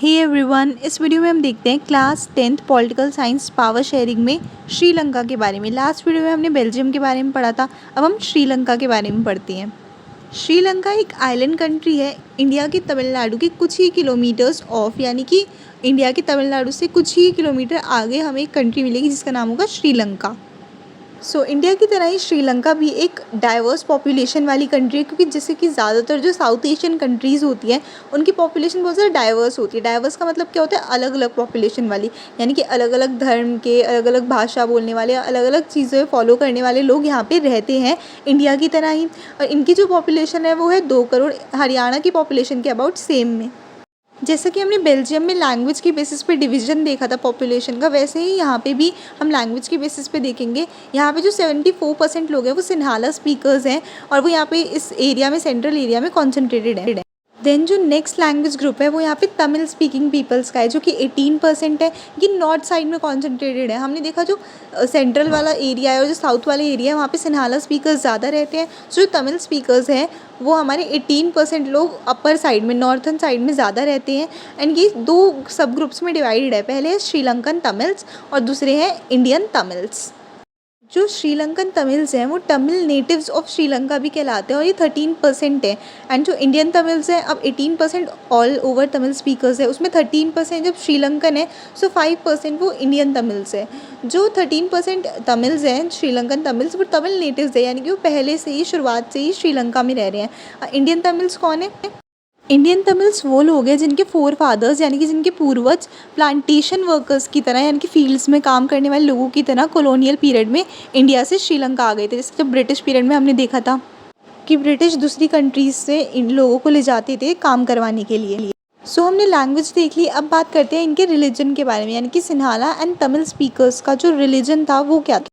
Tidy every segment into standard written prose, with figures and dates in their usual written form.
Hey everyone, इस video में हम देखते हैं class 10th political science power sharing में श्रीलंका के बारे में। लास्ट वीडियो में हमने बेल्जियम के बारे में पढ़ा था, अब हम श्रीलंका के बारे में पढ़ते हैं। श्रीलंका एक आइलैंड कंट्री है, इंडिया की तमिलनाडु के कुछ ही किलोमीटर्स ऑफ, यानी कि इंडिया की तमिलनाडु से कुछ ही किलोमीटर आगे हमें एक कंट्री मिलेगी जिसका नाम होगा श्रीलंका। इंडिया की तरह ही श्रीलंका भी एक डाइवर्स पॉपुलेशन वाली कंट्री है, क्योंकि जैसे कि ज़्यादातर जो साउथ एशियन कंट्रीज़ होती हैं उनकी पॉपुलेशन बहुत ज़्यादा डाइवर्स होती है। डाइवर्स का मतलब क्या होता है? अलग अलग पॉपुलेशन वाली, यानी कि अलग अलग धर्म के, अलग अलग भाषा बोलने वाले, अलग अलग चीज़ें फॉलो करने वाले लोग यहाँ पे रहते हैं इंडिया की तरह ही। और इनकी जो पॉपुलेशन है वो है 2 करोड़, हरियाणा की पॉपुलेशन के अबाउट सेम में। जैसा कि हमने बेल्जियम में लैंग्वेज के बेसिस पे डिवीज़न देखा था पॉपुलेशन का, वैसे ही यहाँ पे भी हम लैंग्वेज के बेसिस पे देखेंगे। यहाँ पे जो 74% लोग हैं वो सिन्हाला स्पीकर्स हैं, और वो यहाँ पे इस एरिया में, सेंट्रल एरिया में कॉन्सेंट्रेटेड है। देन जो नेक्स्ट लैंग्वेज ग्रुप है वो यहाँ पे तमिल स्पीकिंग पीपल्स का है, जो कि 18% है। ये नॉर्थ साइड में कॉन्सेंट्रेटेड है। हमने देखा जो सेंट्रल वाला एरिया है और जो साउथ वाला एरिया है वहाँ पे सिन्हाला स्पीकर्स ज़्यादा रहते हैं। जो तमिल स्पीकर्स हैं वो हमारे 18% लोग अपर साइड में, नॉर्थन साइड में ज़्यादा रहते हैं। एंड ये 2 सब ग्रुप्स में डिवाइडेड है। पहले है श्रीलंकन तमिल्स और दूसरे हैं इंडियन तमिल्स। जो श्रीलंकन तमिल्स हैं वो तमिल नेटिव्स ऑफ श्रीलंका भी कहलाते हैं, और ये 13% है। एंड जो इंडियन तमिल्स हैं, अब 18% ऑल ओवर तमिल स्पीकर्स है, उसमें 13% जब श्रीलंकन है, 5% वो इंडियन तमिल्स है। जो 13% तमिल्स हैं, श्रीलंकन तमिल्स, वो तमिल नेटिव्स है, यानी कि वो पहले से ही, शुरुआत से ही श्रीलंका में रह रहे हैं। इंडियन तमिल्स कौन है? इंडियन तमिल्स वो लोग हैं जिनके फोर फादर्स, यानी कि जिनके पूर्वज प्लांटेशन वर्कर्स की तरह, यानी कि फील्ड्स में काम करने वाले लोगों की तरह कॉलोनियल पीरियड में इंडिया से श्रीलंका आ गए थे। जैसे जब ब्रिटिश पीरियड में हमने देखा था कि ब्रिटिश दूसरी कंट्रीज़ से इन लोगों को ले जाते थे काम करवाने के लिए। हमने लैंग्वेज देख ली, अब बात करते हैं इनके रिलीजन के बारे में, यानी कि सिन्हाला एंड तमिल स्पीकर्स का जो रिलीजन था वो क्या था।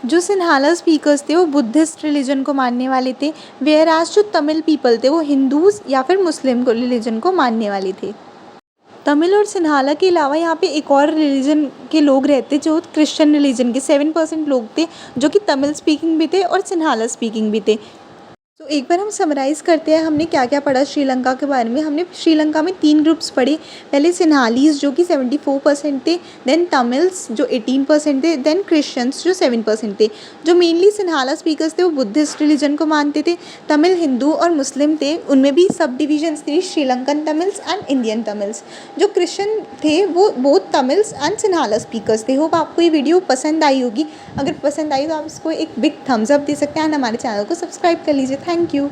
जो सिन्हाला स्पीकर्स थे वो बुद्धिस्ट रिलीजन को मानने वाले थे, वेयर एज जो तमिल पीपल थे वो हिंदूज़ या फिर मुस्लिम को रिलीजन को मानने वाले थे। तमिल और सिन्हाला के अलावा यहाँ पे एक और रिलीजन के लोग रहते जो क्रिश्चियन रिलीजन के 7% लोग थे, जो कि तमिल स्पीकिंग भी थे और सिन्हाला स्पीकिंग भी थे। एक बार हम समराइज़ करते हैं हमने क्या क्या पढ़ा श्रीलंका के बारे में। हमने श्रीलंका में 3 ग्रुप्स पढ़े। पहले सिन्हालीज़ जो कि 74% थे, देन तमिल्स जो 18% थे, देन क्रिश्चियंस जो 7% थे। जो मेनली सिन्हाला स्पीकर्स थे वो बुद्धिस्ट रिलीजन को मानते थे। तमिल, हिंदू और मुस्लिम थे, उनमें भी सब डिविजन्स थी, Sri Lankan Tamils and Indian Tamils. जो क्रिश्चियन थे वो both Tamils and Sinhala speakers थे। होप आपको ये वीडियो पसंद आई होगी। अगर पसंद आई तो आप इसको एक बिग थम्स अप दे सकते हैं, एंड हमारे चैनल को सब्सक्राइब कर लीजिए। Thank you.